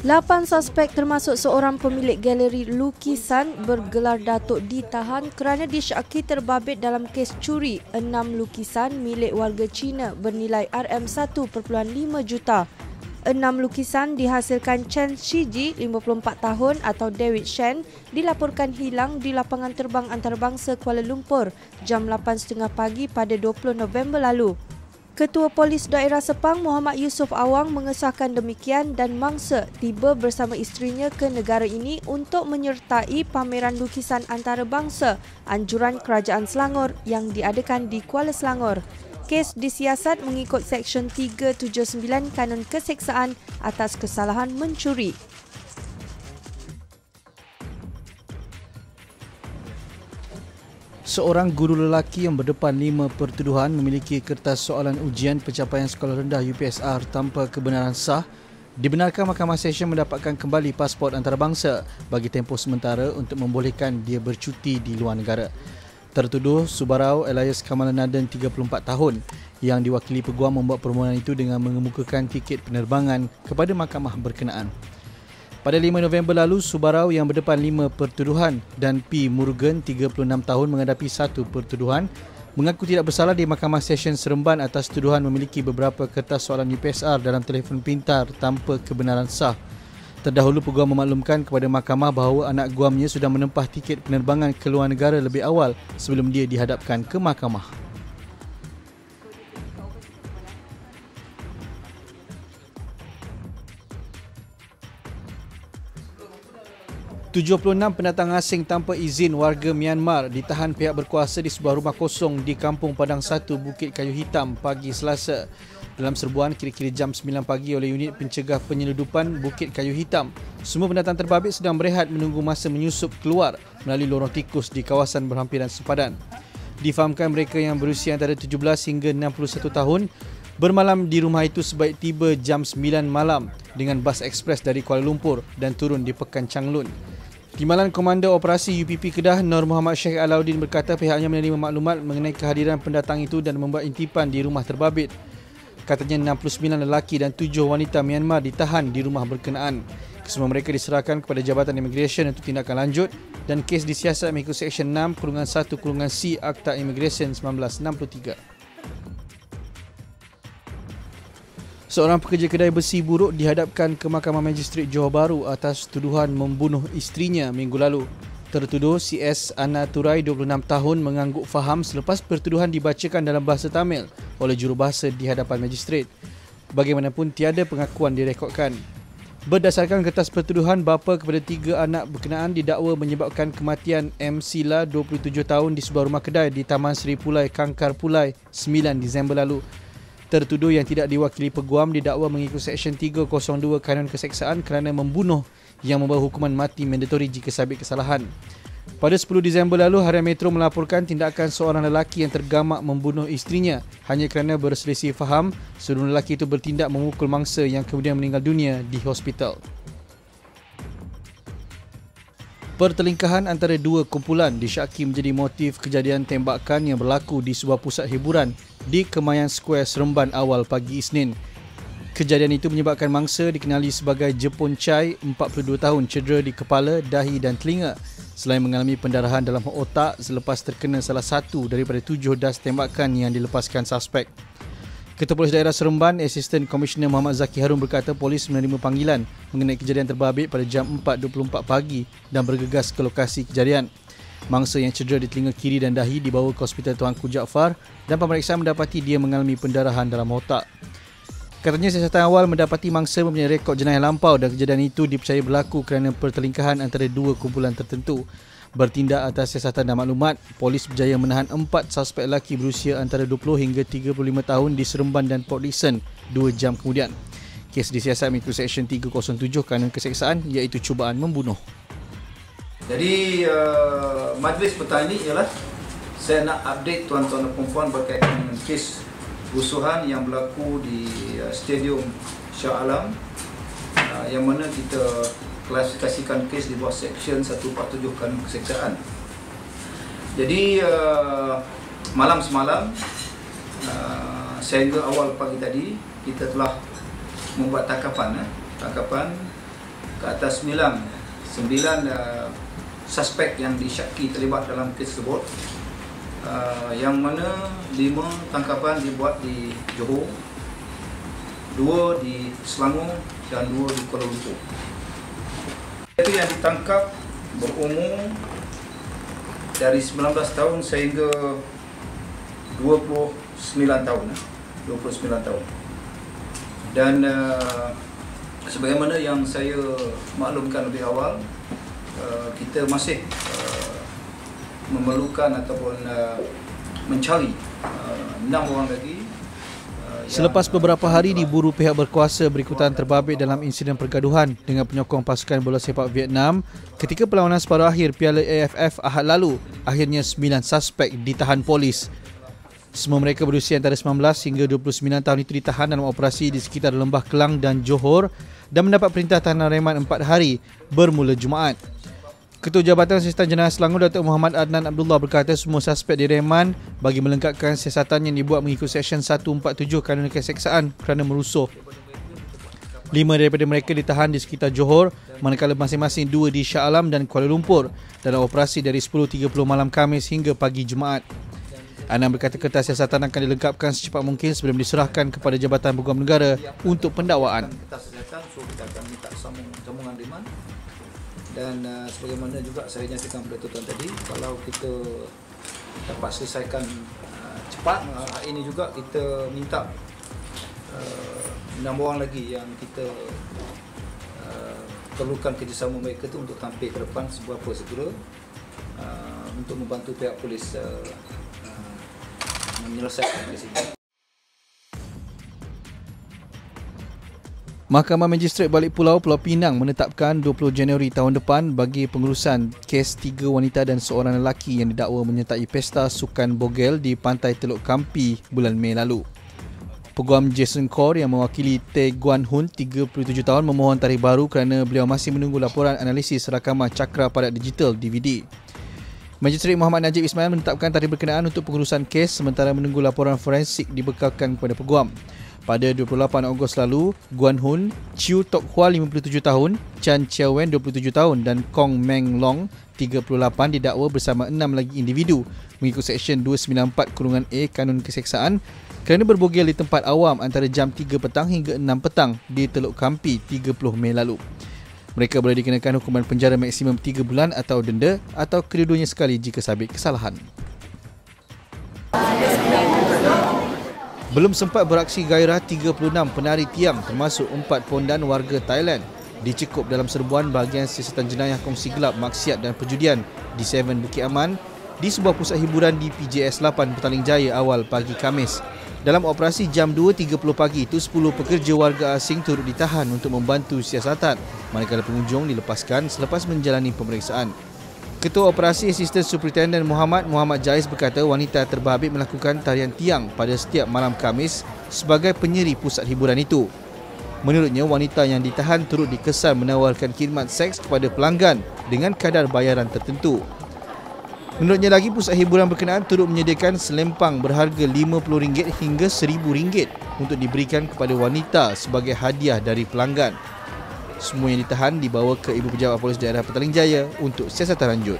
8 suspek termasuk seorang pemilik galeri lukisan bergelar Datuk ditahan kerana disyaki terbabit dalam kes curi 6 lukisan milik warga Cina bernilai RM1.5 juta. 6 lukisan dihasilkan Chen Shiji, 54 tahun atau David Shen dilaporkan hilang di lapangan terbang antarabangsa Kuala Lumpur jam 8.30 pagi pada 20 November lalu. Ketua Polis Daerah Sepang Muhammad Yusof Awang mengesahkan demikian dan mangsa tiba bersama isterinya ke negara ini untuk menyertai pameran lukisan antarabangsa anjuran Kerajaan Selangor yang diadakan di Kuala Selangor. Kes disiasat mengikut Seksyen 379 Kanun Keseksaan atas kesalahan mencuri. Seorang guru lelaki yang berdepan 5 pertuduhan memiliki kertas soalan ujian pencapaian sekolah rendah UPSR tanpa kebenaran sah dibenarkan Mahkamah Session mendapatkan kembali pasport antarabangsa bagi tempoh sementara untuk membolehkan dia bercuti di luar negara. Tertuduh Subarau Elias Kamalanaden 34 tahun yang diwakili peguam membuat permohonan itu dengan mengemukakan tiket penerbangan kepada mahkamah berkenaan. Pada 5 November lalu, Subarau yang berdepan 5 pertuduhan dan P. Murugan 36 tahun menghadapi 1 pertuduhan mengaku tidak bersalah di Mahkamah Session Seremban atas tuduhan memiliki beberapa kertas soalan UPSR dalam telefon pintar tanpa kebenaran sah. Terdahulu peguam memaklumkan kepada mahkamah bahawa anak guamnya sudah menempah tiket penerbangan ke luar negara lebih awal sebelum dia dihadapkan ke mahkamah. 76 pendatang asing tanpa izin warga Myanmar ditahan pihak berkuasa di sebuah rumah kosong di Kampung Padang 1, Bukit Kayu Hitam pagi Selasa. Dalam serbuan kira-kira jam 9 pagi oleh unit pencegah penyeludupan Bukit Kayu Hitam, semua pendatang terbabit sedang berehat menunggu masa menyusup keluar melalui lorong tikus di kawasan berhampiran sempadan. Difahamkan mereka yang berusia antara 17 hingga 61 tahun bermalam di rumah itu sebaik tiba jam 9 malam dengan bas ekspres dari Kuala Lumpur dan turun di Pekan Changlun. Timbalan Komander Operasi UPP Kedah Nur Muhammad Sheikh Alauddin berkata pihaknya menerima maklumat mengenai kehadiran pendatang itu dan membuat intipan di rumah terbabit. Katanya 69 lelaki dan 7 wanita Myanmar ditahan di rumah berkenaan. Kesemua mereka diserahkan kepada Jabatan Imigresen untuk tindakan lanjut dan kes disiasat mengikut Seksyen 6/1/C Akta Imigresen 1963. Seorang pekerja kedai besi buruk dihadapkan ke Mahkamah Magistrate Johor Bahru atas tuduhan membunuh isterinya minggu lalu. Tertuduh CS Anaturai 26 tahun mengangguk faham selepas pertuduhan dibacakan dalam bahasa Tamil oleh jurubahasa di hadapan magistrate. Bagaimanapun tiada pengakuan direkodkan. Berdasarkan kertas pertuduhan, bapa kepada 3 anak berkenaan didakwa menyebabkan kematian M. Sila 27 tahun di sebuah rumah kedai di Taman Seri Pulai, Kangkar Pulai 9 Disember lalu. Tertuduh yang tidak diwakili peguam didakwa mengikut Seksyen 302 Kanun Keseksaan kerana membunuh yang membawa hukuman mati mandatori jika sabit kesalahan. Pada 10 Disember lalu, Harian Metro melaporkan tindakan seorang lelaki yang tergamak membunuh isterinya hanya kerana berselisih faham sebelum lelaki itu bertindak memukul mangsa yang kemudian meninggal dunia di hospital. Pertelingkahan antara 2 kumpulan disyaki menjadi motif kejadian tembakan yang berlaku di sebuah pusat hiburan di Kemayan Square Seremban awal pagi Isnin. Kejadian itu menyebabkan mangsa dikenali sebagai Jepun Chai, 42 tahun, cedera di kepala, dahi dan telinga selain mengalami pendarahan dalam otak selepas terkena salah satu daripada 7 das tembakan yang dilepaskan suspek. Ketua Polis Daerah Seremban, Asisten Komisioner Muhammad Zaki Harun berkata polis menerima panggilan mengenai kejadian terbabit pada jam 4.24 pagi dan bergegas ke lokasi kejadian. Mangsa yang cedera di telinga kiri dan dahi dibawa ke Hospital Tuanku Jaafar dan pemeriksaan mendapati dia mengalami pendarahan dalam otak. Katanya siasatan awal mendapati mangsa mempunyai rekod jenayah lampau dan kejadian itu dipercayai berlaku kerana pertelingkahan antara 2 kumpulan tertentu. Bertindak atas siasatan dan maklumat, polis berjaya menahan 4 suspek lelaki berusia antara 20 hingga 35 tahun di Seremban dan Port Dickson 2 jam kemudian. Kes disiasat mengikut Seksyen 307 Kanun Keseksaan iaitu cubaan membunuh. Jadi majlis petang ini ialah saya nak update tuan-tuan dan puan-puan berkaitan dengan kes rusuhan yang berlaku di Stadium Shah Alam yang mana kita klasifikasikan kes di bawah Seksyen 147 Kanun Keseksaan. Jadi malam semalam sehingga awal pagi tadi kita telah membuat tangkapan atas 9 suspek yang disyaki terlibat dalam kes tersebut, yang mana 5 tangkapan dibuat di Johor, 2 di Selangor dan 2 di Kuala Lumpur. Itu yang ditangkap berumur dari 19 tahun sehingga 29 tahun. Dan sebagaimana yang saya maklumkan lebih awal, kita masih memerlukan ataupun mencari 6 orang lagi. Selepas beberapa hari diburu pihak berkuasa berikutan terbabit dalam insiden pergaduhan dengan penyokong pasukan bola sepak Vietnam ketika perlawanan separuh akhir Piala AFF Ahad lalu, akhirnya 9 suspek ditahan polis. Semua mereka berusia antara 19 hingga 29 tahun itu ditahan dalam operasi di sekitar Lembah Kelang dan Johor dan mendapat perintah tahanan reman 4 hari bermula Jumaat. Ketua Jabatan Siasatan Jenayah Selangor Datuk Muhammad Adnan Abdullah berkata semua suspek direman bagi melengkapkan siasatan yang dibuat mengikut Seksyen 147 Kanun Keseksaan kerana merusuh. 5 daripada mereka ditahan di sekitar Johor, manakala masing-masing 2 di Shah Alam dan Kuala Lumpur dalam operasi dari 10.30 malam Khamis hingga pagi Jumaat. Adnan berkata kertas siasatan akan dilengkapkan secepat mungkin sebelum diserahkan kepada Jabatan Peguam Negara untuk pendakwaan. Kertas siasatan, so kita akan minta sambungan reman. Dan sebagaimana juga saya nyatakan pada tuan tadi, kalau kita dapat selesaikan cepat, ini juga kita minta 6 orang lagi yang kita perlukan kerjasama mereka itu untuk tampil ke depan seberapa segera untuk membantu pihak polis menyelesaikan kes ini. Mahkamah Magistrate Balik Pulau Pulau Pinang menetapkan 20 Januari tahun depan bagi pengurusan kes 3 wanita dan seorang lelaki yang didakwa menyertai pesta sukan bogel di Pantai Teluk Kampi bulan Mei lalu. Peguam Jason Kaur yang mewakili Teh Guan Hun, 37 tahun, memohon tarikh baru kerana beliau masih menunggu laporan analisis rakaman cakra padat digital DVD. Magistrate Muhammad Najib Ismail menetapkan tarikh berkenaan untuk pengurusan kes sementara menunggu laporan forensik dibekalkan kepada peguam. Pada 28 Ogos lalu, Guan Hun, Chiu Tok Hua 57 tahun, Chan Chia Wen 27 tahun dan Kong Meng Long 38 didakwa bersama 6 lagi individu mengikut Seksyen 294(a) Kanun Keseksaan kerana berbogel di tempat awam antara jam 3 petang hingga 6 petang di Teluk Kampi 30 Mei lalu. Mereka boleh dikenakan hukuman penjara maksimum 3 bulan atau denda atau kedua-duanya sekali jika sabit kesalahan. Belum sempat beraksi gairah, 36 penari tiang termasuk 4 pondan warga Thailand dicekup dalam serbuan bahagian siasatan jenayah kongsi gelap, maksiat dan perjudian di 7 Bukit Aman di sebuah pusat hiburan di PJS 8 Petaling Jaya awal pagi Khamis. Dalam operasi jam 2.30 pagi itu, 10 pekerja warga asing turut ditahan untuk membantu siasatan manakala pengunjung dilepaskan selepas menjalani pemeriksaan. Ketua Operasi Asisten Superintendent Muhammad Jais berkata wanita terbabit melakukan tarian tiang pada setiap malam Khamis sebagai penyeri pusat hiburan itu. Menurutnya, wanita yang ditahan turut dikesan menawarkan khidmat seks kepada pelanggan dengan kadar bayaran tertentu. Menurutnya lagi, pusat hiburan berkenaan turut menyediakan selempang berharga RM50 hingga RM1,000 untuk diberikan kepada wanita sebagai hadiah dari pelanggan. Semua yang ditahan dibawa ke Ibu Pejabat Polis Daerah Petaling Jaya untuk siasatan lanjut.